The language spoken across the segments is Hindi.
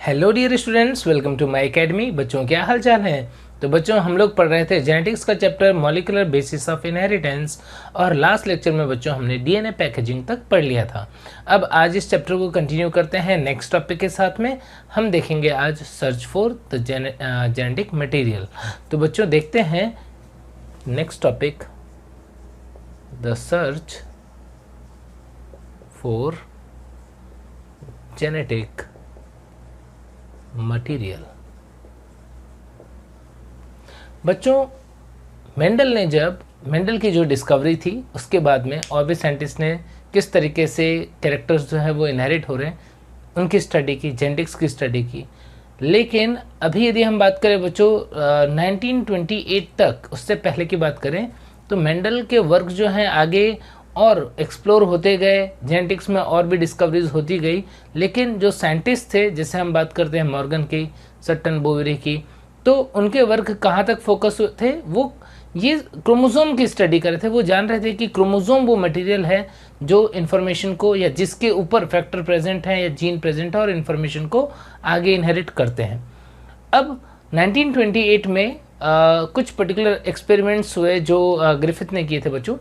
Hello dear students, welcome to my academy. बच्चों क्या हाल चाल है। तो बच्चों हम लोग पढ़ रहे थे जेनेटिक्स का chapter molecular basis of inheritance और लास्ट लेक्चर में बच्चों हमने डीएनए पैकेजिंग तक पढ़ लिया था। अब आज इस चैप्टर को कंटिन्यू करते हैं नेक्स्ट टॉपिक के साथ में। हम देखेंगे आज search for the genetic material. तो बच्चों देखते हैं next topic, the search for genetic material. बच्चों मेंडल की जो डिस्कवरी थी उसके बाद में और भी साइंटिस्ट ने किस तरीके से कैरेक्टर्स जो है वो इनहेरिट हो रहे हैं उनकी स्टडी की, जेनेटिक्स की स्टडी की। लेकिन अभी यदि हम बात करें बच्चों 1928 तक, उससे पहले की बात करें तो मेंडल के वर्क जो हैं आगे और एक्सप्लोर होते गए, जेनेटिक्स में और भी डिस्कवरीज होती गई। लेकिन जो साइंटिस्ट थे, जैसे हम बात करते हैं मॉर्गन की, सट्टन बोवेरी की, तो उनके वर्क कहाँ तक फोकस थे, वो ये क्रोमोसोम की स्टडी कर रहे थे। वो जान रहे थे कि क्रोमोसोम वो मटेरियल है जो इन्फॉर्मेशन को, या जिसके ऊपर फैक्टर प्रेजेंट है या जीन प्रेजेंट है और इन्फॉर्मेशन को आगे इनहेरिट करते हैं। अब 1928 में कुछ पर्टिकुलर एक्सपेरिमेंट्स हुए जो ग्रिफिथ ने किए थे बच्चों।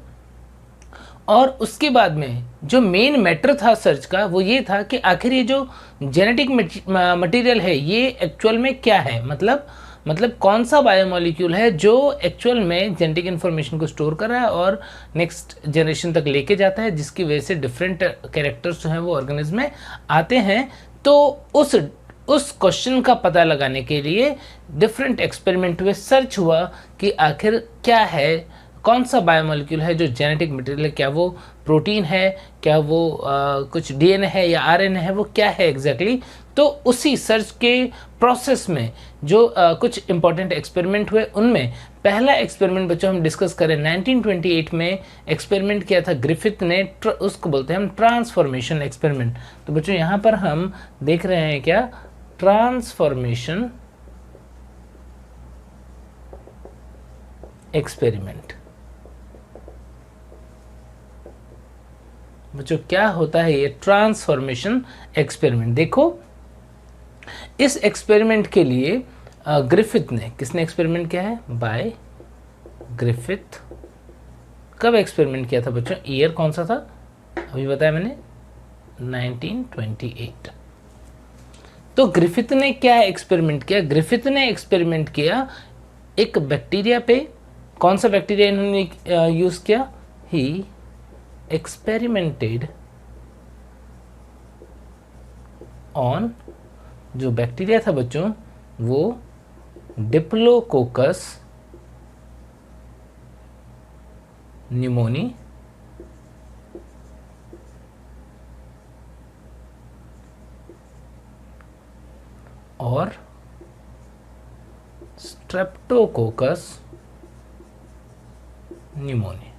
और उसके बाद में जो मेन मैटर था सर्च का वो ये था कि आखिर ये जो जेनेटिक मटेरियल है ये एक्चुअल में क्या है, मतलब कौन सा बायोमोलिक्यूल है जो एक्चुअल में जेनेटिक इन्फॉर्मेशन को स्टोर कर रहा है और नेक्स्ट जनरेशन तक लेके जाता है, जिसकी वजह से डिफरेंट कैरेक्टर्स जो हैं वो ऑर्गेनिज्म में आते हैं। तो उस क्वेश्चन का पता लगाने के लिए डिफरेंट एक्सपेरिमेंट हुए, सर्च हुआ कि आखिर क्या है, कौन सा बायोमोलिक्यूल है जो जेनेटिक मटेरियल है। क्या वो प्रोटीन है, क्या वो कुछ डीएनए है या आरएनए है, वो क्या है एग्जैक्टली। तो उसी सर्च के प्रोसेस में जो कुछ इंपॉर्टेंट एक्सपेरिमेंट हुए, उनमें पहला एक्सपेरिमेंट बच्चों हम डिस्कस करें 1928 में एक्सपेरिमेंट किया था ग्रिफिथ ने। उसको बोलते हैं हम ट्रांसफॉर्मेशन एक्सपेरिमेंट। तो बच्चों यहाँ पर हम देख रहे हैं क्या, ट्रांसफॉर्मेशन एक्सपेरिमेंट। बच्चों क्या होता है ये ट्रांसफॉर्मेशन एक्सपेरिमेंट। देखो इस एक्सपेरिमेंट के लिए ग्रिफिथ ने, किसने एक्सपेरिमेंट किया है, बाय ग्रिफिथ। कब एक्सपेरिमेंट किया था बच्चों, ईयर कौन सा था, अभी बताया मैंने 1928। तो ग्रिफिथ ने क्या एक्सपेरिमेंट किया, ग्रिफिथ ने एक्सपेरिमेंट किया एक बैक्टीरिया पे। कौन सा बैक्टीरिया इन्होंने यूज किया, ही एक्सपेरिमेंटेड ऑन, जो बैक्टीरिया था बच्चों वो डिप्लोकोकस न्यूमोनी और स्ट्रेप्टोकोकस न्यूमोनी।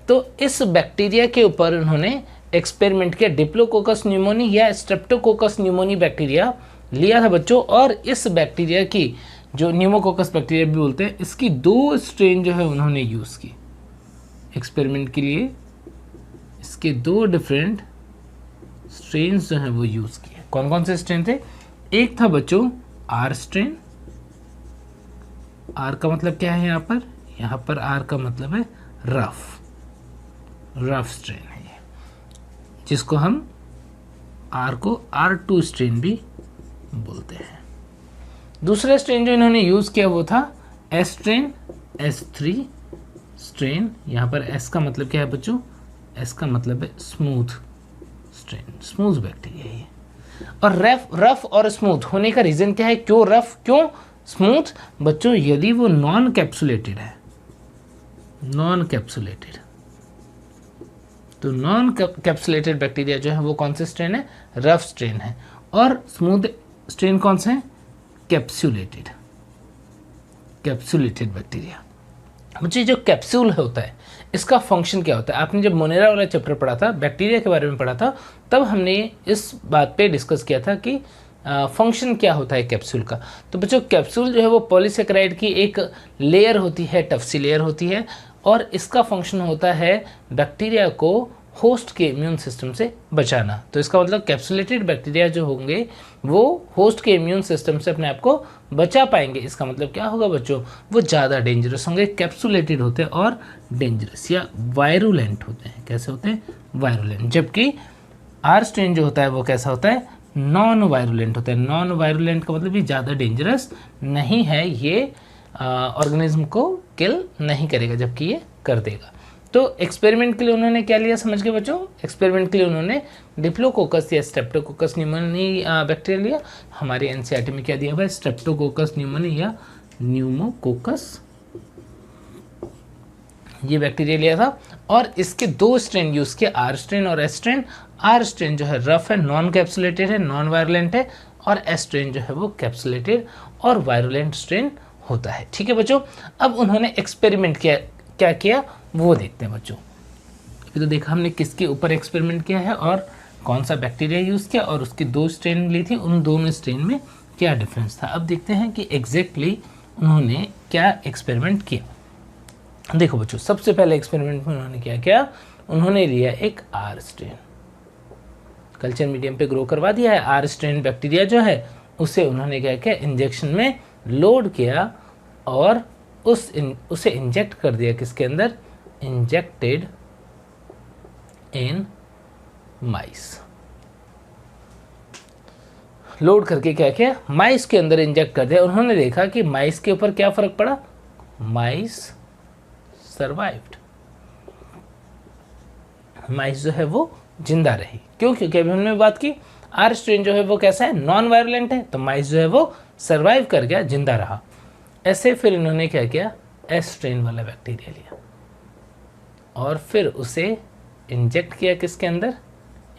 तो इस बैक्टीरिया के ऊपर उन्होंने एक्सपेरिमेंट किया, डिप्लोकोकस न्यूमोनी या स्ट्रेप्टोकोकस न्यूमोनी बैक्टीरिया लिया था बच्चों। और इस बैक्टीरिया की, जो न्यूमोकोकस बैक्टीरिया भी बोलते हैं, इसकी 2 स्ट्रेन जो है उन्होंने यूज़ की एक्सपेरिमेंट के लिए। इसके 2 डिफरेंट स्ट्रेन्स जो हैं वो यूज़ किए। कौन कौन से स्ट्रेन थे, एक था बच्चों आर स्ट्रेन। आर का मतलब क्या है यहाँ पर आर का मतलब है रफ स्ट्रेन है ये, जिसको हम आर को R2 स्ट्रेन भी बोलते हैं। दूसरा स्ट्रेन जो इन्होंने यूज किया वो था S स्ट्रेन, S3 स्ट्रेन। यहाँ पर S का मतलब क्या है बच्चों, S का मतलब है स्मूथ स्ट्रेन, स्मूथ बैक्टीरिया ये। और रफ और स्मूथ होने का रीजन क्या है, क्यों रफ क्यों स्मूथ बच्चों, यदि वो नॉन कैप्सुलेटेड है, नॉन कैप्सुलेटेड, तो नॉन कैप्सुलेटेड बैक्टीरिया जो है वो कौन से स्ट्रेन है, रफ स्ट्रेन है। और स्मूथ स्ट्रेन कौन से हैं, कैप्सुलेटेड बैक्टीरिया। मुझे जो कैप्सूल होता है इसका फंक्शन क्या होता है, आपने जब मोनेरा वाला चैप्टर पढ़ा था, बैक्टीरिया के बारे में पढ़ा था, तब हमने इस बात पे डिस्कस किया था कि फंक्शन क्या होता है कैप्सूल का। तो बच्चों कैप्सूल जो है वो पॉलीसेकेराइड की एक लेयर होती है, टफ सी लेयर होती है, और इसका फंक्शन होता है बैक्टीरिया को होस्ट के इम्यून सिस्टम से बचाना। तो इसका मतलब कैप्सुलेटेड बैक्टीरिया जो होंगे वो होस्ट के इम्यून सिस्टम से अपने आप को बचा पाएंगे। इसका मतलब क्या होगा बच्चों, वो ज़्यादा डेंजरस होंगे, कैप्सुलेटेड होते हैं और डेंजरस या वायरुलेंट होते हैं। कैसे होते हैं, वायरुलेंट। जबकि आर स्ट्रेन जो होता है वो कैसा होता है, नॉन वायरुलेंट होता है। नॉन वायरुलेंट का मतलब ये ज़्यादा डेंजरस नहीं है, ये ऑर्गेनिज्म को किल नहीं करेगा, जबकि ये कर देगा। तो एक्सपेरिमेंट के लिए उन्होंने क्या लिया, समझ गए बच्चों, एक्सपेरिमेंट के लिए उन्होंने डिप्लोकोकस या स्ट्रेप्टोकोकस न्यूमोनी बैक्टीरिया लिया। हमारे एनसीईआरटी में क्या दिया हुआ है, स्ट्रेप्टोकोकस न्यूमोनी या न्यूमोकोकस, ये बैक्टीरिया लिया था। और इसके 2 स्ट्रेन यूज़ किए, आर स्ट्रेन और एस स्ट्रेन। आर स्ट्रेन जो है रफ है, नॉन कैप्सुलेटेड है, नॉन वायरुलेंट है, और एस स्ट्रेन जो है वो कैप्सुलेटेड और वायरुलेंट स्ट्रेन होता है। ठीक है बच्चों, अब उन्होंने एक्सपेरिमेंट किया, क्या किया वो देखते हैं बच्चों। अभी तो देखा हमने किसके ऊपर एक्सपेरिमेंट किया है और कौन सा बैक्टीरिया यूज़ किया और उसकी 2 स्ट्रेन ली थी, उन दोनों स्ट्रेन में क्या डिफरेंस था। अब देखते हैं कि एग्जैक्टली उन्होंने क्या एक्सपेरिमेंट किया। देखो बच्चों, सबसे पहले एक्सपेरिमेंट में उन्होंने क्या किया, उन्होंने लिया एक आर स्ट्रेन, कल्चर मीडियम पे ग्रो करवा दिया है। आर स्ट्रेन बैक्टीरिया जो है उसे उन्होंने क्या किया, इंजेक्शन में लोड किया और उसे इंजेक्ट कर दिया किसके अंदर, इंजेक्टेड इन माइस। लोड करके क्या किया, माइस के अंदर इंजेक्ट कर दिया। उन्होंने देखा कि माइस के ऊपर क्या फर्क पड़ा, माइस सर्वाइव्ड, माइस जो है वो जिंदा रही। क्यों, क्योंकि अभी हमने बात की आर स्ट्रेन जो है वो कैसा है, नॉन वायरुलेंट है, तो माइस जो है वो सर्वाइव कर गया, जिंदा रहा। ऐसे फिर इन्होंने क्या किया, एस स्ट्रेन वाला बैक्टीरिया लिया और फिर उसे इंजेक्ट किया किसके अंदर,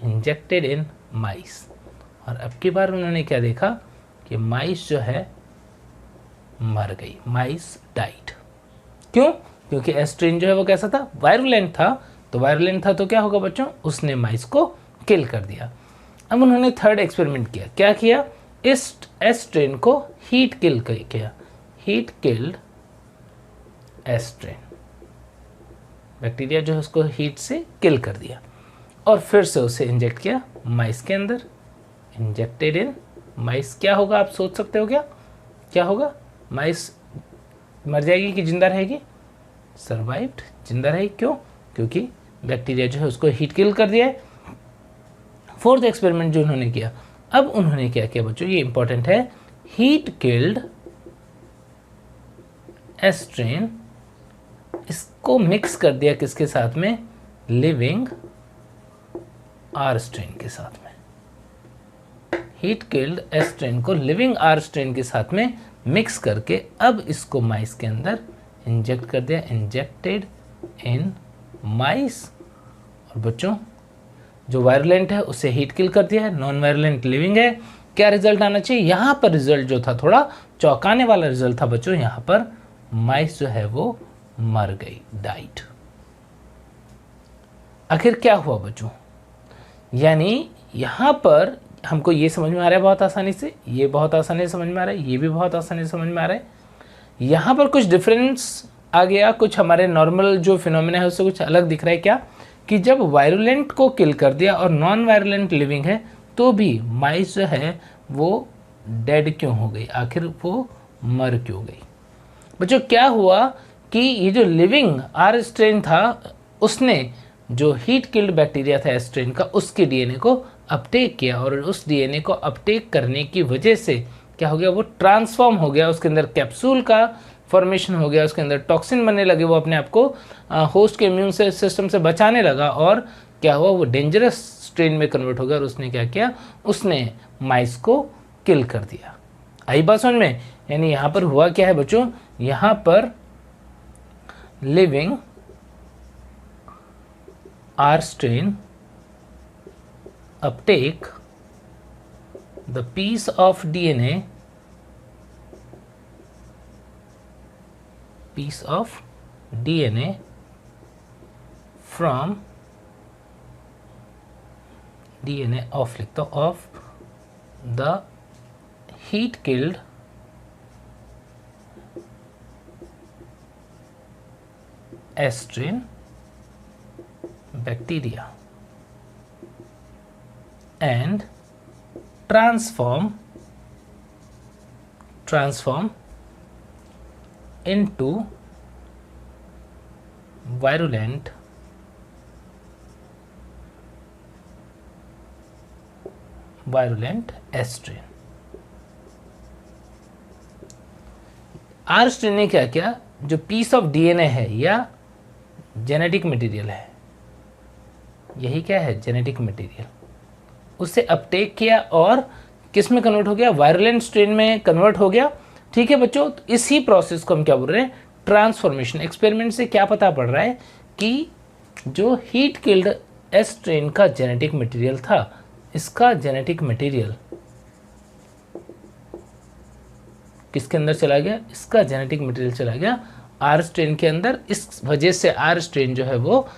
इंजेक्टेड इन माइस। और अब की बार उन्होंने क्या देखा कि माइस जो है मर गई, माइस डाइड। क्यों, क्योंकि एस स्ट्रेन जो है वो कैसा था, वायरुलेंट था। तो वायरुलेंट था तो क्या होगा बच्चों, उसने माइस को किल कर दिया। अब उन्होंने थर्ड एक्सपेरिमेंट किया, क्या किया, इस एस स्ट्रेन को हीट किल किया, heat killed S strain, bacteria जो है उसको हीट से किल कर दिया और फिर से उसे इंजेक्ट किया माइस के अंदर, इंजेक्टेड इन माइस। क्या होगा आप सोच सकते हो, क्या क्या होगा, माइस मर जाएगी कि जिंदा रहेगी, सर्वाइव्ड, जिंदा रहेगी। क्यों, क्योंकि बैक्टीरिया जो है उसको हीट किल कर दिया है। फोर्थ एक्सपेरिमेंट जो उन्होंने किया, अब उन्होंने क्या किया बच्चों, ये इंपॉर्टेंट है, हीट किल्ड एस स्ट्रेन, इसको मिक्स कर दिया किसके साथ में, लिविंग आर स्ट्रेन के साथ में। हीट किल्ड एस स्ट्रेन को लिविंग आर स्ट्रेन के साथ में मिक्स करके अब इसको माइस के अंदर इंजेक्ट कर दिया, इंजेक्टेड इन माइस। और बच्चों जो वायरुलेंट है उसे हीट किल कर दिया है, नॉन वायरुलेंट लिविंग है। क्या रिजल्ट आना चाहिए, यहाँ पर रिजल्ट जो था थोड़ा चौंकाने वाला रिजल्ट था बच्चों, यहाँ पर माइस जो है वो मर गई, डाइड। आखिर क्या हुआ बच्चों, यानी यहाँ पर हमको ये समझ में आ रहा है बहुत आसानी से, ये बहुत आसानी से समझ में आ रहा है, ये भी बहुत आसानी से समझ में आ रहा है। यहाँ पर कुछ डिफरेंस आ गया, कुछ हमारे नॉर्मल जो फिनोमेना है उससे कुछ अलग दिख रहा है। क्या कि जब वायरुलेंट को किल कर दिया और नॉन वायरुलेंट लिविंग है तो भी माइस जो है वो डेड क्यों हो गई, आखिर वो मर क्यों गई। बच्चों क्या हुआ कि ये जो लिविंग आर स्ट्रेन था उसने जो हीट किल्ड बैक्टीरिया था एस स्ट्रेन का, उसके डीएनए को अपटेक किया और उस डीएनए को अपटेक करने की वजह से क्या हो गया, वो ट्रांसफॉर्म हो गया, उसके अंदर कैप्सूल का फॉर्मेशन हो गया, उसके अंदर टॉक्सिन बनने लगे, वो अपने आप को होस्ट के इम्यून सिस्टम से बचाने लगा और क्या हुआ, वो डेंजरस स्ट्रेन में कन्वर्ट हो गया और उसने क्या किया, उसने माइस को किल कर दिया। आई बात समझ में, यानी यहाँ पर हुआ क्या है बच्चों, यहाँ पर living R strain uptake the piece of DNA from DNA of लिखता of the heat killed S strain bacteria. and transform into virulent S strain. R strain ने क्या किया, जो पीस ऑफ डीएनए है या जेनेटिक मटेरियल है, यही क्या है जेनेटिक मटेरियल, उसे अपटेक किया और किस में कन्वर्ट हो गया, वायरुलेंट स्ट्रेन में कन्वर्ट हो गया। ठीक है बच्चों, तो इसी प्रोसेस को हम क्या बोल रहे हैं, ट्रांसफॉर्मेशन। एक्सपेरिमेंट से क्या पता पड़ रहा है कि जो हीट किल्ड एस स्ट्रेन का जेनेटिक मटेरियल था, इसका जेनेटिक मटेरियल किसके अंदर चला गया, इसका जेनेटिक मटेरियल चला गया आर स्ट्रेन के अंदर। इस वजह से आर स्ट्रेन जो है वो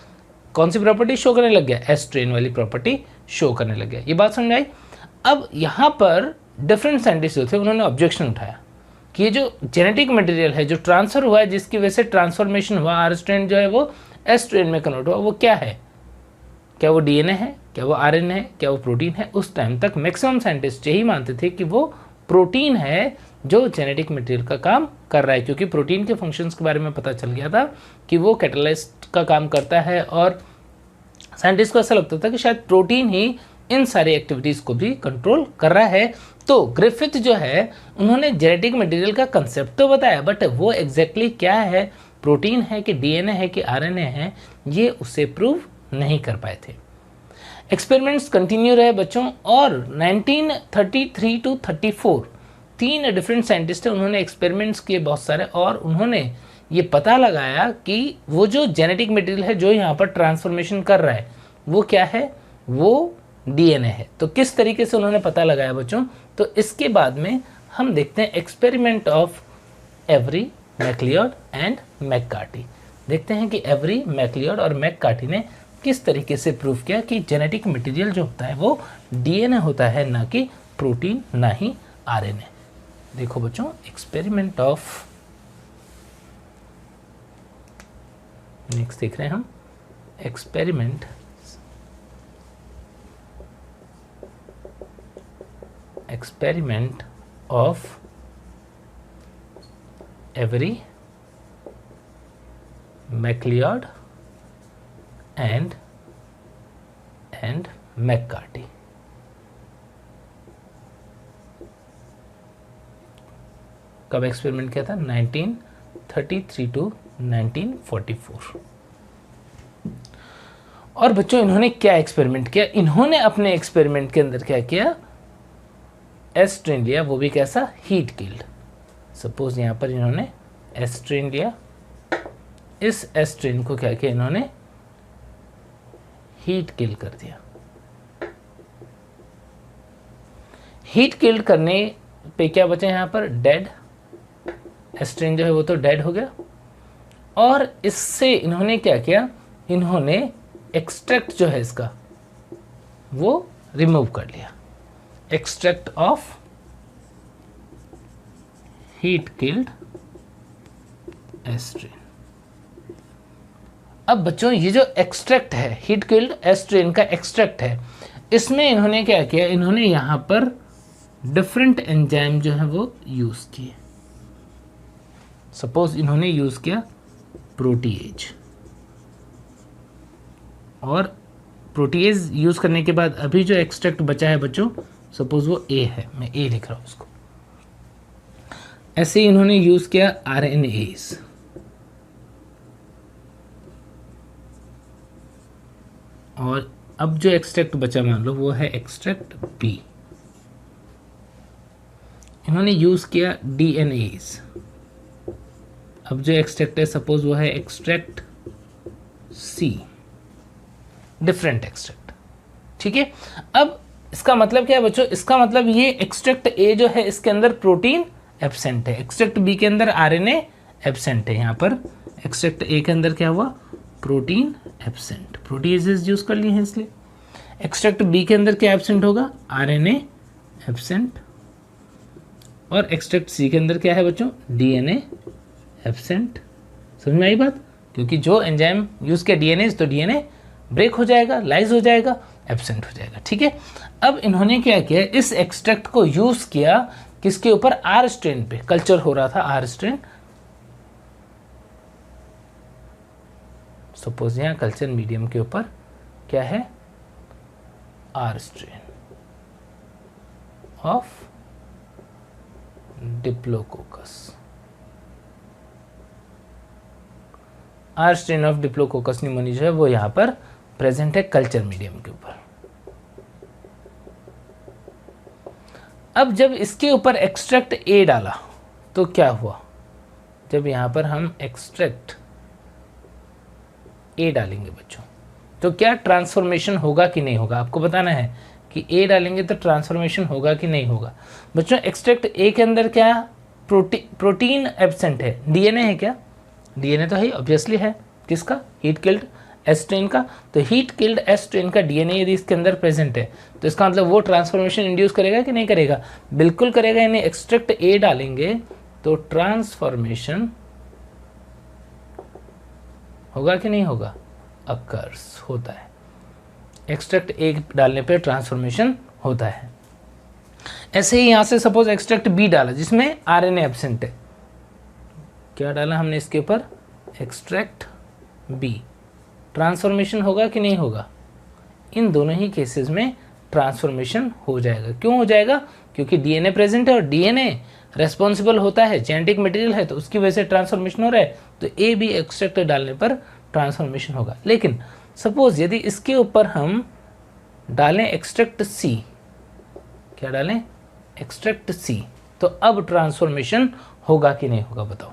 कौन सी प्रॉपर्टी शो करने लग गया, एस स्ट्रेन वाली प्रॉपर्टी शो करने लग गया। ये बात समझ आई। अब यहाँ पर डिफरेंट साइंटिस्ट जो थे उन्होंने ऑब्जेक्शन उठाया कि ये जो जेनेटिक मटेरियल है जो ट्रांसफर हुआ है, जिसकी वजह से ट्रांसफॉर्मेशन हुआ, आर स्ट्रेन जो है वो एस स्ट्रेन में कन्वर्ट हुआ, वो क्या है, क्या वो डीएनए है, क्या वो आरएनए है, क्या वो प्रोटीन है। उस टाइम तक मैक्सिमम साइंटिस्ट यही मानते थे कि वो प्रोटीन है जो जेनेटिक मटेरियल का काम कर रहा है, क्योंकि प्रोटीन के फंक्शंस के बारे में पता चल गया था कि वो कैटालिस्ट का काम करता है, और साइंटिस्ट को ऐसा लगता था कि शायद प्रोटीन ही इन सारी एक्टिविटीज़ को भी कंट्रोल कर रहा है। तो ग्रिफिथ जो है उन्होंने जेनेटिक मटेरियल का कंसेप्ट तो बताया, बट वो एग्जैक्टली क्या है, प्रोटीन है कि डीएनए है कि आरएनए है, ये उसे प्रूव नहीं कर पाए थे। एक्सपेरिमेंट्स कंटिन्यू रहे बच्चों, और 1933 टू 34 तीन डिफरेंट साइंटिस्ट हैं, उन्होंने एक्सपेरिमेंट्स किए बहुत सारे, और उन्होंने ये पता लगाया कि वो जो जेनेटिक मटेरियल है जो यहाँ पर ट्रांसफॉर्मेशन कर रहा है वो क्या है, वो डीएनए है। तो किस तरीके से उन्होंने पता लगाया बच्चों, तो इसके बाद में हम देखते हैं experiment of Avery, MacLeod and McCarty. देखते हैं कि एवरी, मैक्लियोड और मैककार्टी ने किस तरीके से प्रूव किया कि जेनेटिक मटेरियल जो होता है वो डीएनए होता है, ना कि प्रोटीन, ना ही आरएनए। देखो बच्चों, एक्सपेरिमेंट ऑफ, नेक्स्ट देख रहे हैं हम experiment of Avery, MacLeod and McCarty. कब एक्सपेरिमेंट किया था, 1933 टू 1944। और बच्चों इन्होंने क्या एक्सपेरिमेंट किया, इन्होंने अपने एक्सपेरिमेंट के अंदर क्या किया, एस स्ट्रेन लिया, वो भी कैसा, हीट किल्ड। सपोज यहां पर इन्होंने एस स्ट्रेन लिया, इस एस स्ट्रेन को क्या किया इन्होंने, हीट किल कर दिया। हीट किल्ड करने पे क्या बचा यहां पर, डेड एस्ट्रेन जो है वो तो डेड हो गया। और इससे इन्होंने क्या किया, इन्होंने एक्सट्रैक्ट जो है इसका वो रिमूव कर लिया, एक्सट्रैक्ट ऑफ हीट किल्ड एस्ट्रेन। अब बच्चों ये जो एक्सट्रैक्ट है, हीट किल्ड एस्ट्रेन का एक्सट्रैक्ट है, इसमें इन्होंने क्या किया, इन्होंने यहां पर डिफरेंट एंजाइम जो है वो यूज किए। सपोज इन्होंने यूज किया प्रोटीएज, और प्रोटीएज यूज करने के बाद अभी जो एक्सट्रैक्ट बचा है बच्चों, सपोज वो ए है, मैं ए लिख रहा हूं उसको। ऐसे ही इन्होंने यूज किया आरएनएज, और अब जो एक्सट्रैक्ट बचा मान लो वो है एक्सट्रैक्ट बी। इन्होंने यूज किया डीएनएज, अब जो एक्सट्रैक्ट है सपोज वो है एक्सट्रैक्ट सी, डिफरेंट एक्सट्रैक्ट। ठीक है, अब इसका मतलब क्या है बच्चों, इसका मतलब ये एक्सट्रैक्ट ए जो है इसके अंदर प्रोटीन एब्सेंट है, एक्सट्रैक्ट बी के अंदर आरएनए एब्सेंट है। यहाँ पर एक्सट्रैक्ट ए के अंदर क्या हुआ, प्रोटीन एब्सेंट, प्रोटीएजेस यूज कर लिए हैं इसलिए। एक्सट्रैक्ट बी के अंदर क्या एब्सेंट होगा, आरएनए एब्सेंट, और एक्सट्रैक्ट सी के अंदर क्या है बच्चों, डीएनए एब्सेंट। समझ में आई बात, क्योंकि जो एंजाइम यूज किया डीएनए, तो डीएनए ब्रेक हो जाएगा, लाइज हो जाएगा। एब्सेंट हो जाएगा। ठीक है, अब इन्होंने क्या किया, इस एक्सट्रैक्ट को यूज़ किया किसके ऊपर, आर स्ट्रेन पे। कल्चर हो रहा था आर स्ट्रेन, सपोज यहाँ कल्चर मीडियम के ऊपर क्या है, R strain of diplococcus, R strain of diplococcus pneumoniae जो है वो यहाँ पर प्रेजेंट है कल्चर मीडियम के ऊपर। अब जब इसके ऊपर एक्सट्रैक्ट ए डाला तो क्या हुआ, जब यहाँ पर हम एक्सट्रैक्ट ए डालेंगे बच्चों तो क्या ट्रांसफॉर्मेशन होगा कि नहीं होगा, आपको बताना है कि ए डालेंगे तो ट्रांसफॉर्मेशन होगा कि नहीं होगा। बच्चों एक्सट्रैक्ट ए के अंदर क्या प्रोटीन एब्सेंट है, डीएनए है क्या, डीएनए तो है ऑब्वियसली है, किसका, हीट किल्ड एस स्ट्रेन का। तो हीट किल्ड एस स्ट्रेन का डीएनए यदि इसके अंदर प्रेजेंट है तो इसका मतलब वो ट्रांसफॉर्मेशन इंड्यूस करेगा कि नहीं करेगा, बिल्कुल करेगा। यानी एक्सट्रैक्ट ए डालेंगे तो ट्रांसफॉर्मेशन होगा कि नहीं होगा, अकर्स, होता है। एक्सट्रैक्ट ए डालने पे ट्रांसफॉर्मेशन होता है। ऐसे ही यहाँ से सपोज एक्सट्रैक्ट बी डाला जिसमें आरएनए एब्सेंट है, क्या डाला हमने इसके ऊपर, एक्सट्रैक्ट बी, ट्रांसफॉर्मेशन होगा कि नहीं होगा, इन दोनों ही केसेस में ट्रांसफॉर्मेशन हो जाएगा। क्यों हो जाएगा, क्योंकि डीएनए प्रेजेंट है और डीएनए रेस्पॉन्सिबल होता है, जेनेटिक मटेरियल है, तो उसकी वजह से ट्रांसफॉर्मेशन हो रहा है, तो ए बी एक्सट्रैक्ट डालने पर ट्रांसफॉर्मेशन होगा। लेकिन सपोज यदि इसके ऊपर हम डालें एक्सट्रैक्ट सी, क्या डालें, एक्सट्रैक्ट सी, तो अब ट्रांसफॉर्मेशन होगा कि नहीं होगा बताओ,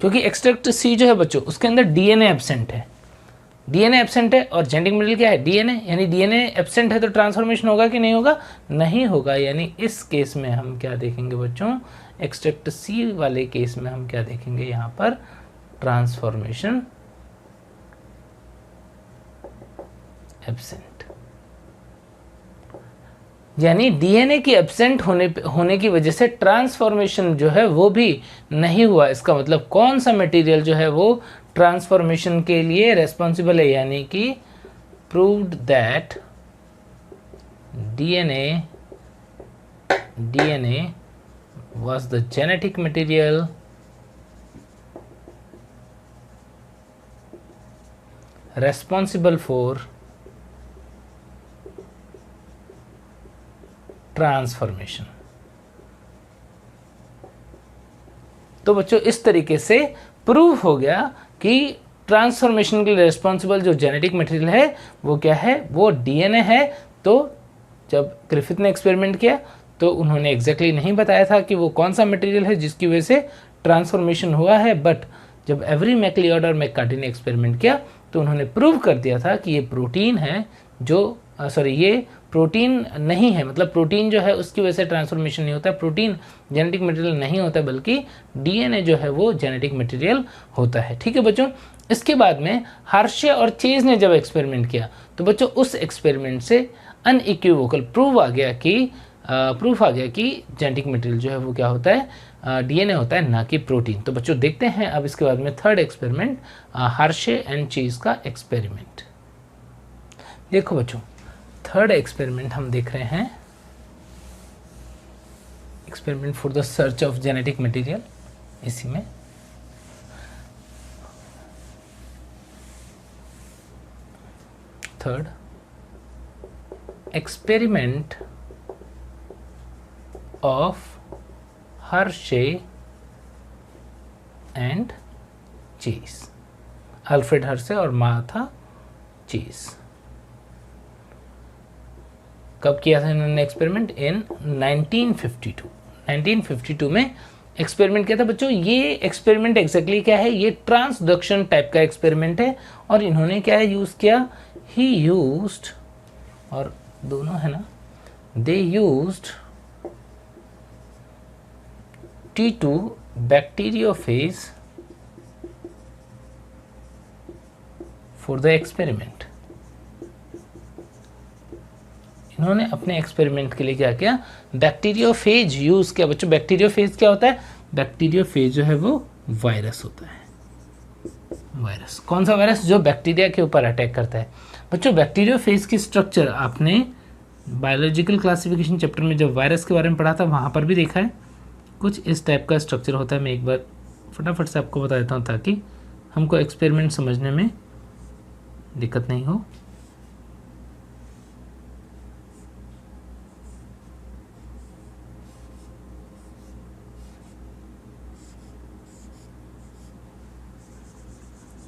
क्योंकि एक्सट्रैक्ट सी जो है बच्चों उसके अंदर डीएनए एब्सेंट है, डीएनए एब्सेंट है और जेनेटिक मटेरियल क्या है, डीएनए, यानी डीएनए एब्सेंट है तो ट्रांसफॉर्मेशन होगा कि नहीं होगा, नहीं होगा। यानी इस केस में हम क्या देखेंगे बच्चों, एक्सट्रैक्ट सी वाले केस में हम क्या देखेंगे, यहाँ पर ट्रांसफॉर्मेशन एब्सेंट, यानी डीएनए की एब्सेंट होने की वजह से ट्रांसफॉर्मेशन जो है वो भी नहीं हुआ। इसका मतलब कौन सा मटेरियल जो है वो ट्रांसफॉर्मेशन के लिए रेस्पॉन्सिबल है, यानी कि proved that DNA was the genetic material responsible for transformation. तो बच्चों इस तरीके से प्रूव हो गया कि ट्रांसफॉर्मेशन के लिए रिस्पॉन्सिबल जो जेनेटिक मटेरियल है वो क्या है, वो डीएनए है। तो जब ग्रिफिथ ने एक्सपेरिमेंट किया तो उन्होंने एग्जैक्टली नहीं बताया था कि वो कौन सा मटेरियल है जिसकी वजह से ट्रांसफॉर्मेशन हुआ है, बट जब एवरी मैकलियोड और मैककार्टी ने एक्सपेरिमेंट किया तो उन्होंने प्रूव कर दिया था कि ये प्रोटीन है जो ये प्रोटीन नहीं है, मतलब प्रोटीन जो है उसकी वजह से ट्रांसफॉर्मेशन नहीं होता, प्रोटीन जेनेटिक मटेरियल नहीं होता बल्कि डीएनए जो है वो जेनेटिक मटेरियल होता है। ठीक है बच्चों, इसके बाद में हर्शे और चेज ने जब एक्सपेरिमेंट किया तो बच्चों उस एक्सपेरिमेंट से अनइक्विवोकल प्रूफ आ गया कि जेनेटिक मटेरियल जो है वो क्या होता है, डीएनए होता है, ना कि प्रोटीन। तो बच्चों देखते हैं अब इसके बाद में third experiment, Hershey and chase का एक्सपेरिमेंट। देखो बच्चों थर्ड एक्सपेरिमेंट हम देख रहे हैं, experiment for the search of genetic material. इसी में third experiment of Hershey and chase, Alfred Hershey और मार्था चेज। कब किया था इन्होंने एक्सपेरिमेंट, इन 1952 में एक्सपेरिमेंट किया था बच्चों। ये एक्सपेरिमेंट एग्जैक्टली क्या है, ये ट्रांसडक्शन टाइप का एक्सपेरिमेंट है और इन्होंने क्या यूज किया, ही यूज्ड, और दोनों है ना, they used T2 bacteriophage for the experiment. इन्होंने अपने एक्सपेरिमेंट के लिए क्या किया, बैक्टीरियोफेज यूज किया। बच्चों बैक्टीरियोफेज क्या होता है, बैक्टीरियोफेज जो है वो वायरस होता है। वायरस, कौन सा वायरस, जो बैक्टीरिया के ऊपर अटैक करता है। बच्चों बैक्टीरियोफेज की स्ट्रक्चर आपने बायोलॉजिकल क्लासिफिकेशन चैप्टर में जब वायरस के बारे में पढ़ा था वहाँ पर भी देखा है। कुछ इस टाइप का स्ट्रक्चर होता है। मैं एक बार फटाफट से आपको बता देता हूँ ताकि हमको एक्सपेरिमेंट समझने में दिक्कत नहीं हो।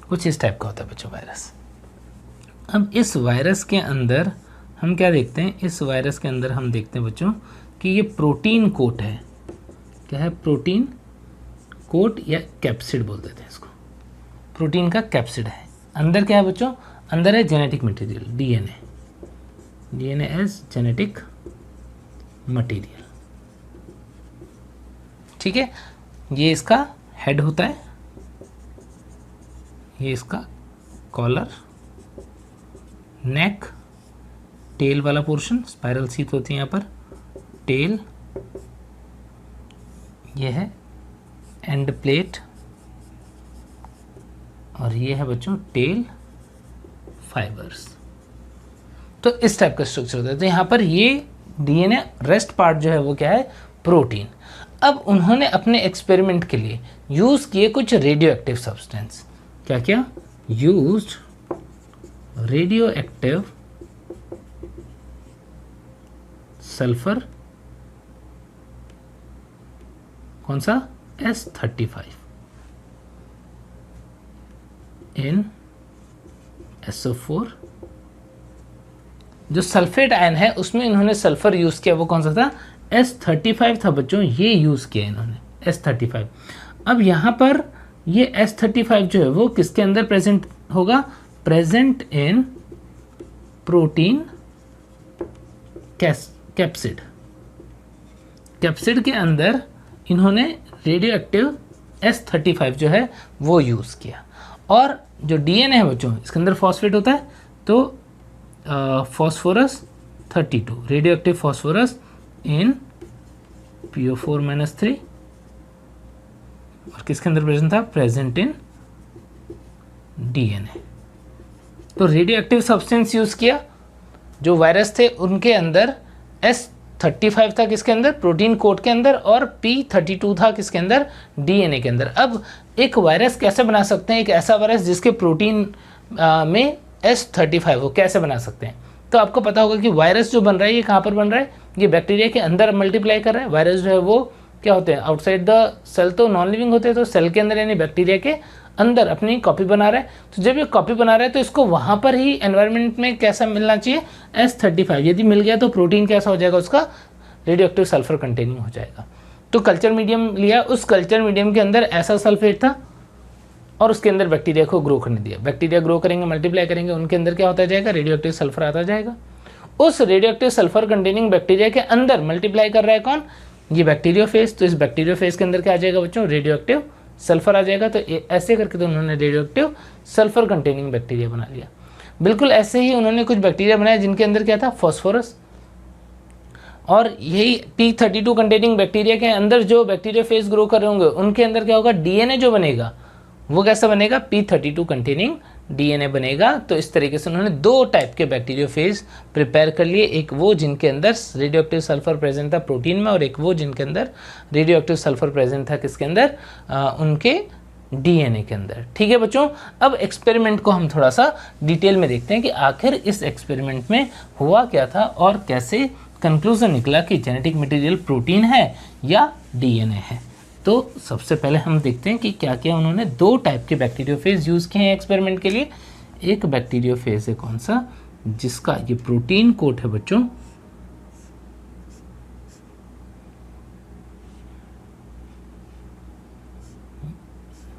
कुछ इस टाइप का होता है बच्चों वायरस। अब इस वायरस के अंदर हम क्या देखते हैं, इस वायरस के अंदर हम देखते हैं बच्चों कि ये प्रोटीन कोट है। क्या है? प्रोटीन कोट या कैप्सिड बोल देते हैं इसको। प्रोटीन का कैप्सिड है। अंदर क्या है बच्चों? अंदर है genetic material, DNA. DNA as genetic material. ठीक है, ये इसका हेड होता है, ये इसका कॉलर, नेक, टेल वाला पोर्शन, स्पाइरल शीथ होती है यहाँ पर, टेल, ये है एंड प्लेट, और ये है बच्चों टेल फाइबर्स। तो इस टाइप का स्ट्रक्चर होता है। तो यहाँ पर ये डीएनए रेस्ट पार्ट जो है वो क्या है? प्रोटीन। अब उन्होंने अपने एक्सपेरिमेंट के लिए यूज किए कुछ रेडियो एक्टिव सब्सटेंस। क्या क्या? यूज्ड रेडियो एक्टिव सल्फर, कौन सा? S35 इन SO4। जो सल्फेट आयन है उसमें इन्होंने सल्फर यूज किया, वो कौन सा था? S35 था बच्चों, ये यूज किया इन्होंने S35। अब यहां पर ये S35 जो है वो किसके अंदर प्रेजेंट होगा? Present in protein capsid. Capsid के अंदर इन्होंने रेडियो एक्टिव S35 जो है वो यूज़ किया। और जो डीएनए है बच्चों, इसके अंदर फॉस्फेट होता है, तो फॉस्फोरस 32, रेडियो एक्टिव फॉस्फोरस इन PO4-3। और किसके अंदर प्रेजेंट था? Present in DNA. तो रेडियो एक्टिव सब्सटेंस यूज किया। जो वायरस थे उनके अंदर S35 था, किसके अंदर? प्रोटीन कोट के अंदर, और P32 था किसके अंदर? डीएनए के अंदर। अब एक वायरस कैसे बना सकते हैं? एक ऐसा वायरस जिसके प्रोटीन में S35 हो, कैसे बना सकते हैं? तो आपको पता होगा कि वायरस जो बन रहा है ये कहाँ पर बन रहा है? ये बैक्टीरिया के अंदर मल्टीप्लाई कर रहा है। वायरस जो है वो क्या होते हैं? आउटसाइड द सेल तो नॉन लिविंग होते हैं, तो सेल के अंदर यानी बैक्टीरिया के अंदर अपनी कॉपी बना रहा है। तो जब ये कॉपी बना रहा है तो इसको वहाँ पर ही एनवायरनमेंट में कैसा मिलना चाहिए? S35। यदि मिल गया तो प्रोटीन कैसा हो जाएगा? उसका रेडियो एक्टिव सल्फर कंटेनिंग हो जाएगा। तो कल्चर मीडियम लिया, उस कल्चर मीडियम के अंदर ऐसा सल्फेट था और उसके अंदर बैक्टीरिया को ग्रो करने दिया। बैक्टीरिया ग्रो करेंगे, मल्टीप्लाई करेंगे, उनके अंदर क्या होता जाएगा? रेडियो एक्टिव सल्फर आता जाएगा। उस radio active sulphur containing bacteria के अंदर मल्टीप्लाई कर रहा है कौन? ये बैक्टीरियोफेज। तो इस बैक्टीरियोफेज के अंदर क्या आ जाएगा बच्चों? रेडियो एक्टिव सल्फर आ जाएगा। तो ऐसे करके तो उन्होंने radio active sulphur containing bacteria बना लिया। बिल्कुल ऐसे ही उन्होंने कुछ बैक्टीरिया बनाया जिनके अंदर क्या था? फॉस्फोरस। और यही P32 कंटेनिंग बैक्टीरिया के अंदर जो बैक्टीरियोफेज ग्रो कर रहे होंगे उनके अंदर क्या होगा? डीएनए जो बनेगा वो कैसा बनेगा? P32 कंटेनिंग डीएनए बनेगा। तो इस तरीके से उन्होंने दो टाइप के बैक्टीरियोफेज प्रिपेयर कर लिए। एक वो जिनके अंदर रेडियो एक्टिव सल्फर प्रेजेंट था प्रोटीन में, और एक वो जिनके अंदर रेडियो एक्टिव सल्फर प्रेजेंट था किसके अंदर? उनके डीएनए के अंदर। ठीक है बच्चों, अब एक्सपेरिमेंट को हम थोड़ा सा डिटेल में देखते हैं कि आखिर इस एक्सपेरिमेंट में हुआ क्या था और कैसे कंक्लूजन निकला कि जेनेटिक मटेरियल प्रोटीन है या डीएनए है। तो सबसे पहले हम देखते हैं कि क्या क्या उन्होंने दो टाइप के बैक्टीरियोफेज यूज़ किए हैं एक्सपेरिमेंट के लिए। एक बैक्टीरियोफेज है कौन सा? जिसका ये प्रोटीन कोट है बच्चों,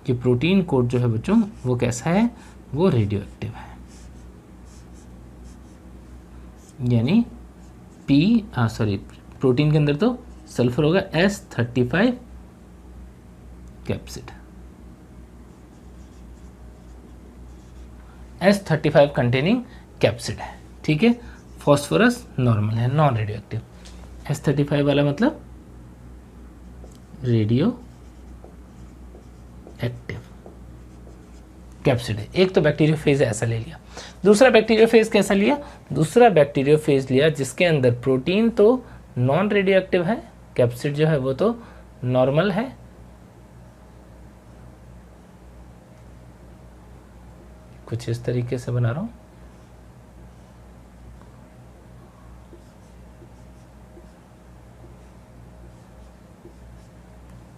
ये प्रोटीन कोट जो है बच्चों वो कैसा है? वो रेडियो एक्टिव है। यानी प्रोटीन के अंदर तो सल्फर होगा S35 capsid, S35 containing capsid है। ठीक है, फॉस्फोरस नॉर्मल है, नॉन रेडियो एक्टिव। S35 वाला मतलब रेडियो एक्टिव। कैप्सिड है। एक तो बैक्टीरियोफेज ऐसा ले लिया। दूसरा बैक्टीरियोफेज कैसा लिया? दूसरा बैक्टीरियोफेज लिया जिसके अंदर प्रोटीन तो नॉन रेडियो एक्टिव है, कैप्सिड जो है वो तो नॉर्मल है। कुछ इस तरीके से बना रहा हूं।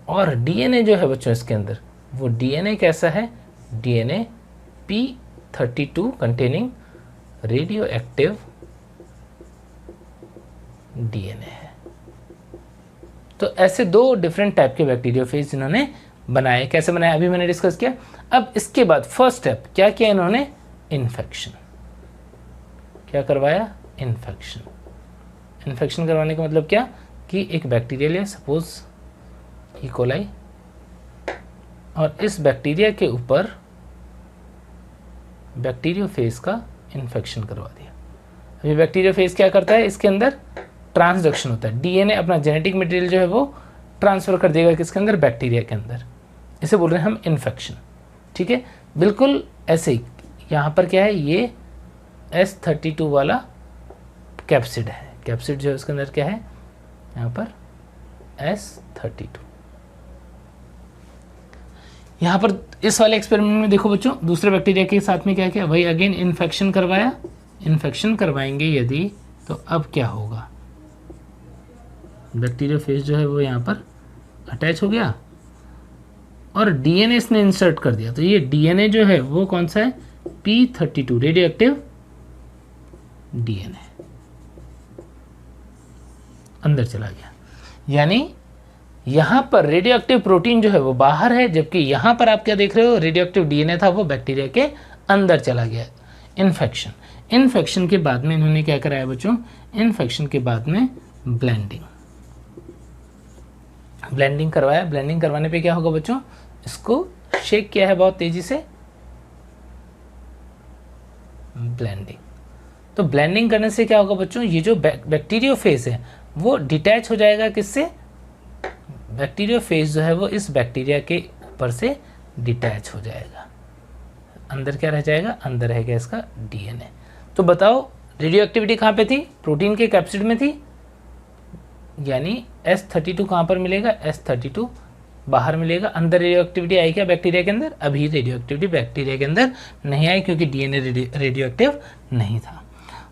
और डीएनए जो है बच्चों इसके अंदर, वो डीएनए कैसा है? DNA P32 containing radio active DNA है। तो ऐसे दो डिफरेंट टाइप के बैक्टीरियोफेज इन्होंने बनाए। कैसे बनाए अभी मैंने डिस्कस किया। अब इसके बाद फर्स्ट स्टेप क्या किया इन्होंने? इन्फेक्शन। क्या करवाया? इन्फेक्शन। इन्फेक्शन करवाने का मतलब क्या कि एक बैक्टीरिया लिया, सपोज ई कोलाई, और इस बैक्टीरिया के ऊपर बैक्टीरियोफेज का इन्फेक्शन करवा दिया। अभी बैक्टीरियोफेज क्या करता है? इसके अंदर ट्रांसडक्शन होता है। डीएनए अपना जेनेटिक मटेरियल जो है वो ट्रांसफर कर देगा किसके अंदर? बैक्टीरिया के अंदर। इसे बोल रहे हैं हम इन्फेक्शन। ठीक है, बिल्कुल ऐसे ही यहाँ पर क्या है? ये S32 वाला कैप्सिड है। कैप्सिड जो है उसके अंदर क्या है? यहाँ पर S32। यहाँ पर इस वाले एक्सपेरिमेंट में देखो बच्चों, दूसरे बैक्टीरिया के साथ में क्या किया? वही अगेन इन्फेक्शन करवाया। इन्फेक्शन करवाएंगे यदि, तो अब क्या होगा? बैक्टीरियोफेज जो है वो यहाँ पर अटैच हो गया और डीएनए इसने इंसर्ट कर दिया। तो ये डीएनए जो है वो कौन सा है? P32 रेडियो एक्टिव डीएनए अंदर चला गया। यानी यहां पर रेडियो एक्टिव प्रोटीन जो है वो बाहर है, जबकि यहां पर आप क्या देख रहे हो? रेडियो एक्टिव डीएनए था वो बैक्टीरिया के अंदर चला गया। इन्फेक्शन। इन्फेक्शन के बाद में इन्होंने क्या कराया बच्चों? इन्फेक्शन के बाद में ब्लेंडिंग। ब्लेंडिंग करवाया। ब्लेंडिंग करवाने पे क्या होगा बच्चों? इसको शेक किया है बहुत तेजी से, ब्लेंडिंग। तो ब्लेंडिंग करने से क्या होगा बच्चों? ये जो बैक्टीरियोफेज है वो डिटैच हो जाएगा किससे? बैक्टीरियोफेज जो है वो इस बैक्टीरिया के ऊपर से डिटैच हो जाएगा। अंदर क्या रह जाएगा? अंदर रहेगा इसका डीएनए। तो बताओ रेडियो एक्टिविटी कहाँ पे थी? प्रोटीन के कैप्सिड में थी। यानी S32 कहाँ पर मिलेगा? S32 बाहर मिलेगा। अंदर रेडियो एक्टिविटी आई क्या बैक्टीरिया के अंदर? अभी रेडियो एक्टिविटी बैक्टीरिया के अंदर नहीं आई क्योंकि डीएनए रेडियो एक्टिव नहीं था।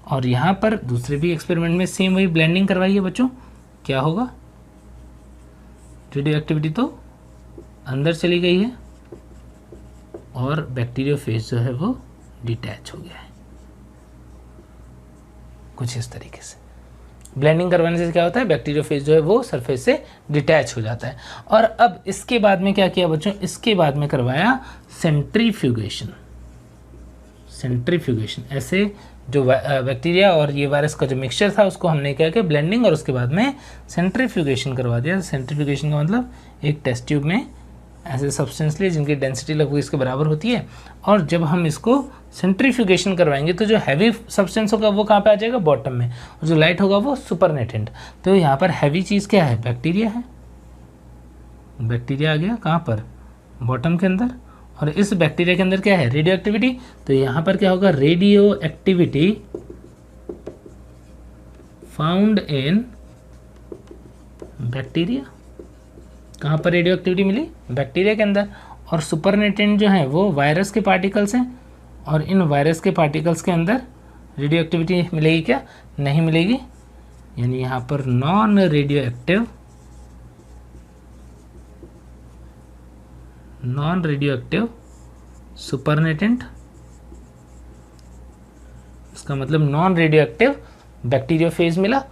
और यहाँ पर दूसरे भी एक्सपेरिमेंट में सेम वही ब्लेंडिंग करवाई है बच्चों। क्या होगा? रेडियो एक्टिविटी तो अंदर चली गई है और बैक्टीरियोफेज जो है वो डिटैच हो गया है। कुछ इस तरीके से ब्लेंडिंग करवाने से क्या होता है? बैक्टीरियोफेज जो है वो सरफेस से डिटैच हो जाता है। और अब इसके बाद में क्या किया बच्चों? इसके बाद में करवाया सेंट्रीफ्यूगेशन। सेंट्रीफ्यूगेशन ऐसे जो बैक्टीरिया और ये वायरस का जो मिक्सचर था उसको हमने क्या किया? ब्लेंडिंग, और उसके बाद में सेंट्रीफ्यूगेशन करवा दिया। सेंट्रीफ्यूगेशन का मतलब एक टेस्ट ट्यूब में ऐसे सब्सटेंस लिए जिनकी डेंसिटी लगभग इसके बराबर होती है, और जब हम इसको सेंट्रीफ्यूगेशन करवाएंगे तो जो हैवी सब्सटेंस होगा वो कहाँ पे आ जाएगा? बॉटम में, और जो लाइट होगा वो सुपरनेटेंट। तो यहाँ पर हैवी चीज़ क्या है? बैक्टीरिया है। बैक्टीरिया आ गया कहाँ पर? बॉटम के अंदर। और इस बैक्टीरिया के अंदर क्या है? Radio activity. तो यहाँ पर क्या होगा? Radio activity found in bacteria. कहाँ पर रेडियो एक्टिविटी मिली? बैक्टीरिया के अंदर। और सुपरनेटेंट जो है वो वायरस के पार्टिकल्स हैं, और इन वायरस के पार्टिकल्स के अंदर रेडियो एक्टिविटी मिलेगी क्या? नहीं मिलेगी। यानी यहाँ पर non radio active, non radio active supernatant, इसका मतलब नॉन रेडियो एक्टिव बैक्टीरियोफेज मिला।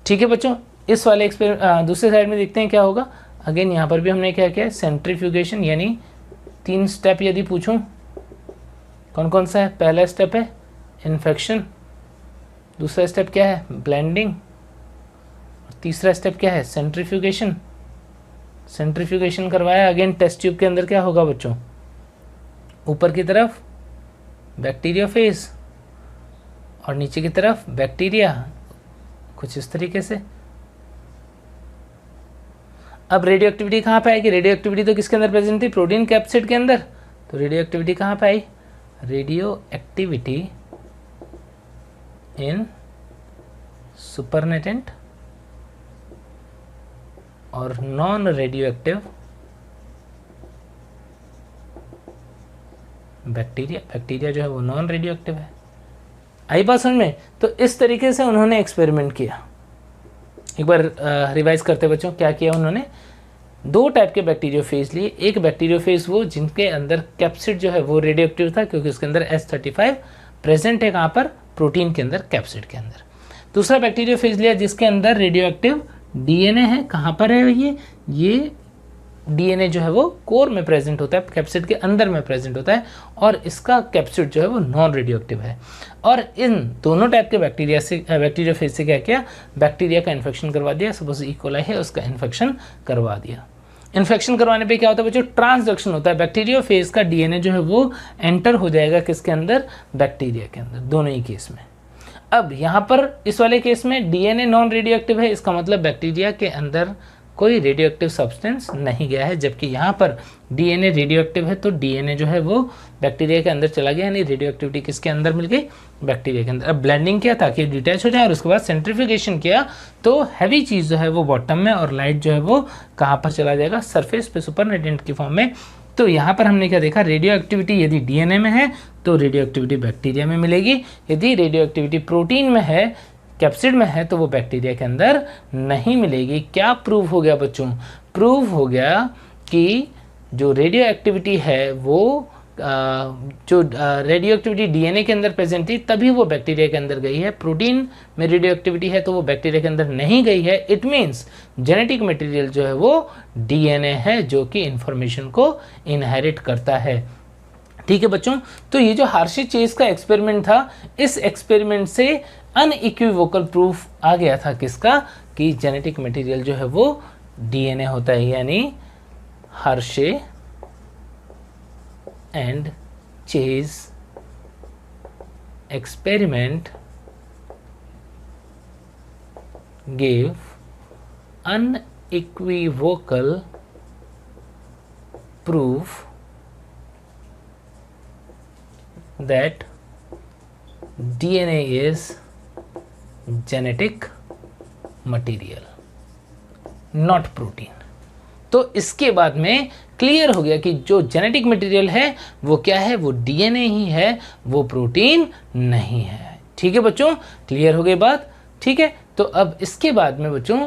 ठीक है बच्चों, इस वाले दूसरे साइड में देखते हैं क्या होगा। अगेन यहाँ पर भी हमने क्या किया? सेंट्रीफ्यूगेशन, यानी 3 स्टेप यदि पूछूं कौन कौन सा है? पहला स्टेप है इन्फेक्शन, दूसरा स्टेप क्या है? ब्लेंडिंग, और तीसरा स्टेप क्या है? सेंट्रीफ्यूगेशन। सेंट्रीफ्यूगेशन करवाया। अगेन टेस्ट ट्यूब के अंदर क्या होगा बच्चों? ऊपर की तरफ बैक्टीरियोफेज और नीचे की तरफ बैक्टीरिया, कुछ इस तरीके से। अब रेडियो एक्टिविटी कहाँ पे आएगी? रेडियो एक्टिविटी तो किसके अंदर प्रेजेंट थी? प्रोटीन कैप्सिड के अंदर। तो रेडियो एक्टिविटी कहाँ पे आई? रेडियो एक्टिविटी इन सुपरनेटेंट और non radio active bacteria. Bacteria जो है वो नॉन रेडियो एक्टिव है। आई बात समझ में? तो इस तरीके से उन्होंने एक्सपेरिमेंट किया। एक बार रिवाइज करते बच्चों, क्या किया उन्होंने? 2 टाइप के बैक्टीरियोफेज लिए। एक बैक्टीरियोफेज वो जिनके अंदर कैप्सिड जो है वो रेडियो एक्टिव था, क्योंकि उसके अंदर S35 प्रेजेंट है। कहाँ पर? प्रोटीन के अंदर, कैप्सिड के अंदर। दूसरा बैक्टीरियोफेज लिया जिसके अंदर रेडियो एक्टिव डीएनए है। कहाँ पर है ये डीएनए जो है वो कोर में प्रेजेंट होता है, कैप्सिड के अंदर में प्रेजेंट होता है, और इसका कैप्सिड जो है वो नॉन रेडियो एक्टिव है। और इन दोनों टाइप के बैक्टीरियोफेज से क्या किया? बैक्टीरिया का इन्फेक्शन करवा दिया। सपोज इकोलाई है, उसका इन्फेक्शन करवा दिया। इन्फेक्शन करवाने पे क्या होता है बच्चों? ट्रांसडक्शन होता है। बैक्टीरियोफेज का डीएनए जो है वो एंटर हो जाएगा किसके अंदर? बैक्टीरिया के अंदर, दोनों ही केस में। अब यहाँ पर इस वाले केस में डीएनए नॉन रेडियो एक्टिव है, इसका मतलब बैक्टीरिया के अंदर कोई रेडियो एक्टिव सब्सटेंस नहीं गया है, जबकि यहाँ पर डीएनए रेडियो एक्टिव है, तो डीएनए जो है वो बैक्टीरिया के अंदर चला गया, यानी रेडियो एक्टिविटी किसके अंदर मिल गई? बैक्टीरिया के अंदर। अब ब्लेंडिंग किया ताकि डिटैच हो जाए, और उसके बाद सेंट्रीफ्यूगेशन किया तो हैवी चीज़ जो है वो बॉटम में, और लाइट जो है वो कहाँ पर चला जाएगा? सरफेस पे, सुपरनेटेंट की फॉर्म में। तो यहाँ पर हमने क्या देखा? रेडियो एक्टिविटी यदि डीएनए में है तो रेडियो एक्टिविटी बैक्टीरिया में मिलेगी। यदि रेडियो एक्टिविटी प्रोटीन में है, कैप्सिड में है, तो वो बैक्टीरिया के अंदर नहीं मिलेगी। क्या प्रूव हो गया बच्चों? प्रूव हो गया कि जो रेडियो एक्टिविटी है वो जो रेडियो एक्टिविटी डीएनए के अंदर प्रेजेंट थी तभी वो बैक्टीरिया के अंदर गई है। प्रोटीन में रेडियो एक्टिविटी है तो वो बैक्टीरिया के अंदर नहीं गई है। इट मीन्स जेनेटिक मटेरियल जो है वो डीएनए है, जो कि इंफॉर्मेशन को इनहेरिट करता है। ठीक है बच्चों, तो ये जो हार्शी चेस का एक्सपेरिमेंट था, इस एक्सपेरिमेंट से अनइक्विवोकल प्रूफ आ गया था किसका? कि जेनेटिक मटेरियल जो है वो डीएनए होता है, यानी Hershey and chess experiment gave unequivocal proof that DNA is genetic material, not protein। तो इसके बाद में क्लियर हो गया कि जो जेनेटिक मटेरियल है वो क्या है? वो डीएनए ही है, वो प्रोटीन नहीं है। ठीक है बच्चों, क्लियर हो गई बात? ठीक है, तो अब इसके बाद में बच्चों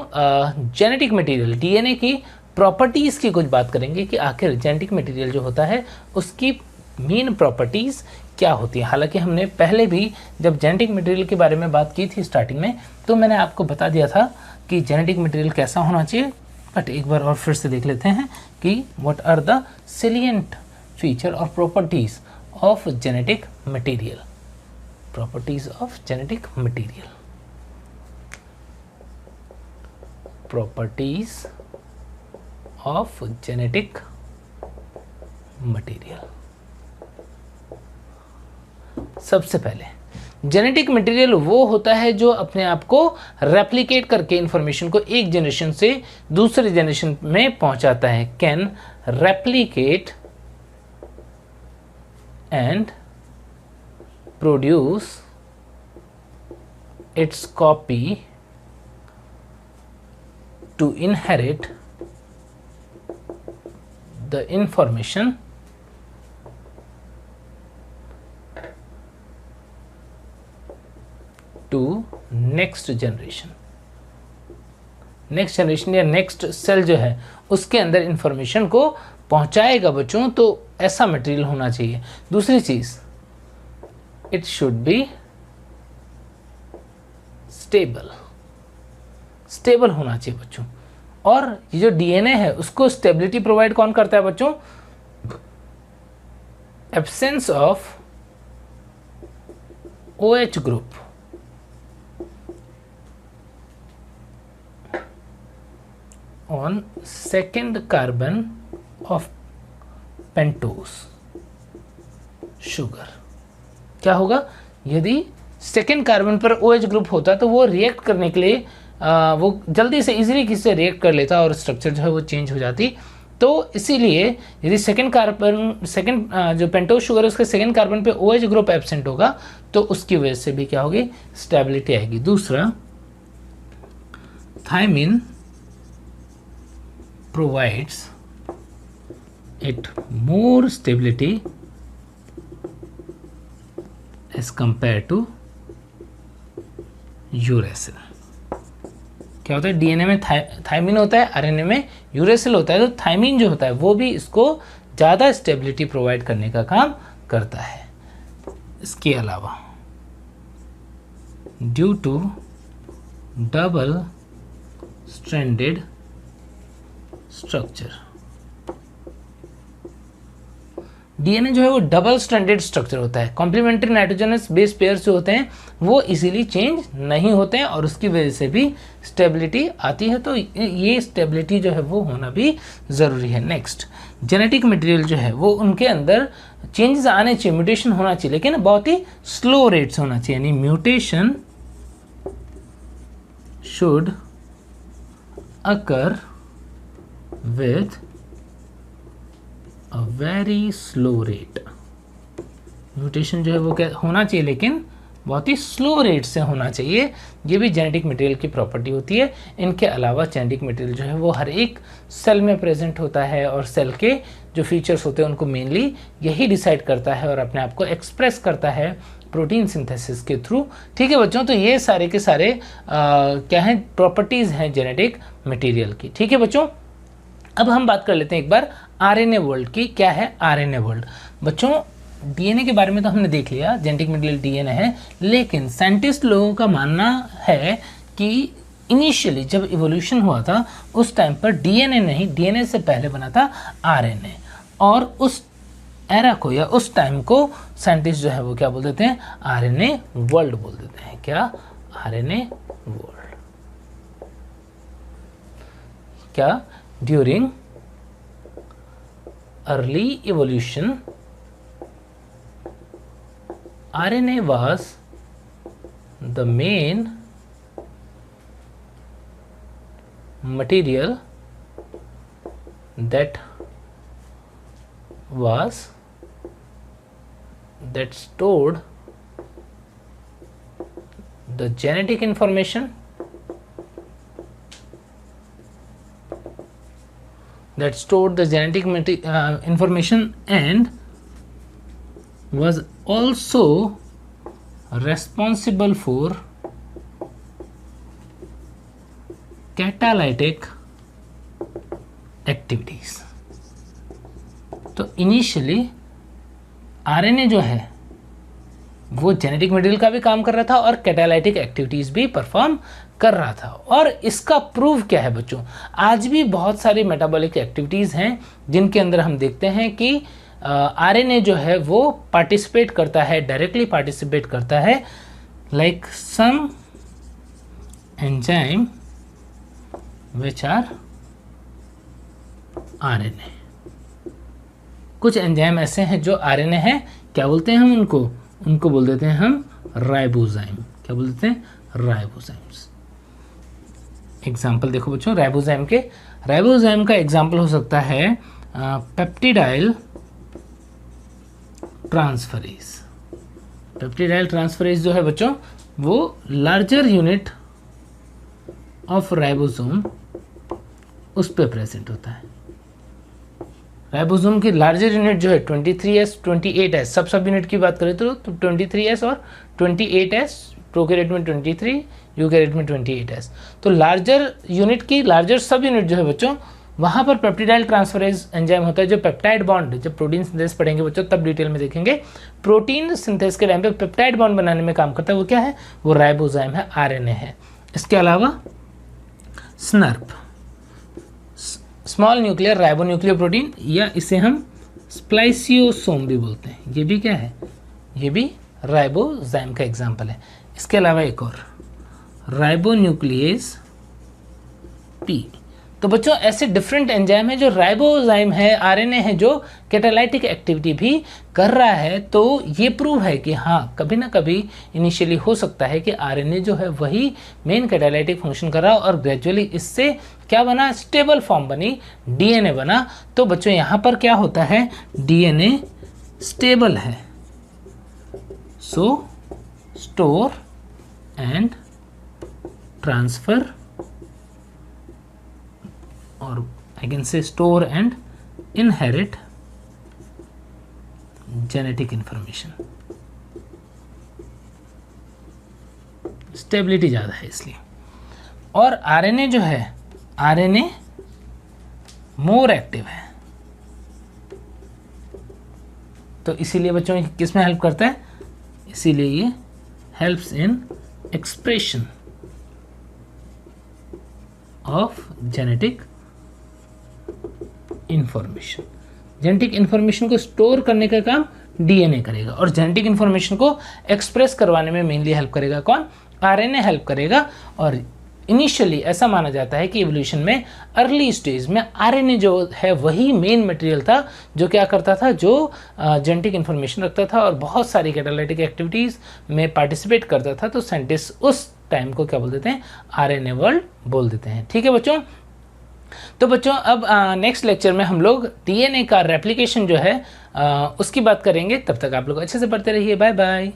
जेनेटिक मटेरियल डीएनए की प्रॉपर्टीज़ की कुछ बात करेंगे कि आखिर जेनेटिक मटेरियल जो होता है उसकी मेन प्रॉपर्टीज़ क्या होती है। हालांकि हमने पहले भी जब जेनेटिक मटेरियल के बारे में बात की थी स्टार्टिंग में, तो मैंने आपको बता दिया था कि जेनेटिक मटेरियल कैसा होना चाहिए, बट एक बार और फिर से देख लेते हैं कि what are the salient feature और properties of genetic material. Properties of genetic material, properties of genetic material. सबसे पहले जेनेटिक मटेरियल वो होता है जो अपने आप को रेप्लिकेट करके इंफॉर्मेशन को एक जनरेशन से दूसरे जनरेशन में पहुंचाता है। Can replicate and produce its copy to inherit the information to next generation. Next generation या नेक्स्ट सेल जो है उसके अंदर इंफॉर्मेशन को पहुंचाएगा बच्चों, तो ऐसा मटेरियल होना चाहिए। दूसरी चीज, it should be stable, stable होना चाहिए बच्चों। और ये जो डीएनए है उसको स्टेबिलिटी प्रोवाइड कौन करता है बच्चों? Absence of OH group on second carbon of pentose sugar। क्या होगा? यदि सेकेंड कार्बन पर OH ग्रुप होता तो वो रिएक्ट करने के लिए वो जल्दी से इजीली किससे रिएक्ट कर लेता और स्ट्रक्चर जो है वो चेंज हो जाती। तो इसीलिए यदि सेकंड जो पेंटोज शुगर है उसके सेकंड कार्बन पे OH ग्रुप एब्सेंट होगा तो उसकी वजह से भी क्या होगी, स्टेबिलिटी आएगी। दूसरा, thymine provides it more stability as compare to uracil. क्या होता है, डीएनए में थायमिन होता है, आरएनए में यूरेसिल होता है, तो थायमिन जो होता है वो भी इसको ज़्यादा स्टेबिलिटी प्रोवाइड करने का काम करता है। इसके अलावा due to double stranded structure, DNA जो है वो डबल स्ट्रैंडेड स्ट्रक्चर होता है, कॉम्प्लीमेंट्री नाइट्रोजनस बेस पेयर्स जो होते हैं वो इजीली चेंज नहीं होते हैं और उसकी वजह से भी स्टेबिलिटी आती है। तो ये स्टेबिलिटी जो है वो होना भी ज़रूरी है। नेक्स्ट, जेनेटिक मटेरियल जो है वो उनके अंदर चेंजेस आने चाहिए, म्यूटेशन होना चाहिए, लेकिन बहुत ही स्लो रेट से होना चाहिए, यानी mutation should occur with a very slow rate. Mutation जो है वो क्या होना चाहिए, लेकिन बहुत ही स्लो रेट से होना चाहिए। ये भी जेनेटिक मटेरियल की प्रॉपर्टी होती है। इनके अलावा जेनेटिक मटेरियल जो है वो हर एक सेल में प्रेजेंट होता है और सेल के जो फीचर्स होते हैं उनको मेनली यही डिसाइड करता है और अपने आप को एक्सप्रेस करता है प्रोटीन सिंथेसिस के थ्रू। ठीक है बच्चों, तो ये सारे के सारे क्या हैं, प्रॉपर्टीज़ हैं जेनेटिक मटेरियल की। ठीक है बच्चों, अब हम बात कर लेते हैं एक बार आरएनए वर्ल्ड की। क्या है आरएनए वर्ल्ड? बच्चों, डीएनए के बारे में तो हमने देख लिया, जेनेटिक मटेरियल डीएनए है, लेकिन साइंटिस्ट लोगों का मानना है कि इनिशियली जब इवोल्यूशन हुआ था उस टाइम पर डीएनए नहीं, डीएनए से पहले बना था आरएनए, और उस एरा को या उस टाइम को साइंटिस्ट जो है वो क्या बोल देते हैं, आरएनए वर्ल्ड बोल देते हैं। क्या? RNA world. क्या? During early evolution RNA was the main material that stored the genetic information, information and was also responsible for catalytic activities। तो इनिशियली आरएनए जो है वो जेनेटिक मटेरियल का भी काम कर रहा था और कैटालाइटिक एक्टिविटीज भी परफॉर्म कर रहा था। और इसका प्रूफ क्या है बच्चों? आज भी बहुत सारी मेटाबॉलिक एक्टिविटीज हैं जिनके अंदर हम देखते हैं कि आरएनए जो है वो पार्टिसिपेट करता है, डायरेक्टली पार्टिसिपेट करता है, like some enzyme which are RNA. कुछ एंजाइम ऐसे हैं जो आरएनए है, क्या बोलते हैं हम उनको बोल देते हैं हम राइबोजाइम। क्या बोल देते हैं? राइबोजाइम्स। एग्जाम्पल देखो बच्चों राइबोजाइम के। राइबोजाइम का एग्जाम्पल हो सकता है पेप्टिडाइल ट्रांसफरेज। पेप्टिडाइल ट्रांसफरेज जो है बच्चों वो लार्जर यूनिट ऑफ राइबोसोम उस पे प्रेजेंट होता है। राइबोसोम की लार्जर यूनिट जो है 23S 28S, सब यूनिट की बात करें तो 23S और 28S, प्रोकैरियोट में 23, यूकैरियोट में 28S। तो लार्जर यूनिट की लार्जर सब यूनिट जो है बच्चों वहाँ पर पेप्टिडाइल ट्रांसफरेज एंजाइम होता है जो पेप्टाइड बॉन्ड, जब प्रोटीन सिंथेसिस पढ़ेंगे बच्चों तब डिटेल में देखेंगे, प्रोटीन सिंथेसिस के टाइम पे पेप्टाइड बॉन्ड बनाने में काम करता है। वो क्या है? वो राइबोजाइम है, आरएनए है। इसके अलावा स्नर्प, स्मॉल न्यूक्लियर राइबोन्यूक्लियर प्रोटीन, या इसे हम स्प्लाइसियोसोम भी बोलते हैं। ये भी क्या है? ये भी राइबोजाइम का एग्जाम्पल है। इसके अलावा एक और राइबोन्यूक्लियेज पी। तो बच्चों ऐसे डिफरेंट एंजाइम है, जो राइबोजाइम है, आरएनए है, जो कैटालाइटिक एक्टिविटी भी कर रहा है। तो ये प्रूव है कि हाँ, कभी ना कभी इनिशियली हो सकता है कि आरएनए जो है वही मेन कैटालाइटिक फंक्शन कर रहा और ग्रेजुअली इससे क्या बना, स्टेबल फॉर्म बनी, डीएनए बना। तो बच्चों यहाँ पर क्या होता है, डीएनए स्टेबल है, so store and transfer, or I can say store and inherit genetic information। Stability ज़्यादा है इसलिए। और आरएनए जो है, आरएनए मोर एक्टिव है, तो इसीलिए बच्चों किस में हेल्प करता है, इसीलिए ये helps in expression of genetic information. Genetic information को स्टोर करने का काम डीएनए करेगा और जेनेटिक इंफॉर्मेशन को एक्सप्रेस करवाने में मेनली हेल्प करेगा कौन, आरएनए हेल्प करेगा। और इनिशियली ऐसा माना जाता है कि इवोल्यूशन में अर्ली स्टेज में आरएनए जो है वही मेन मटेरियल था जो क्या करता था, जो जेनेटिक इंफॉर्मेशन रखता था और बहुत सारी कैटालाइटिक एक्टिविटीज़ में पार्टिसिपेट करता था। तो साइंटिस्ट उस टाइम को क्या बोल देते हैं, आरएनए वर्ल्ड बोल देते हैं। ठीक है बच्चों। तो बच्चों अब नेक्स्ट लेक्चर में हम लोग डीएनए का रेप्लिकेशन जो है उसकी बात करेंगे। तब तक आप लोग अच्छे से पढ़ते रहिए। Bye bye.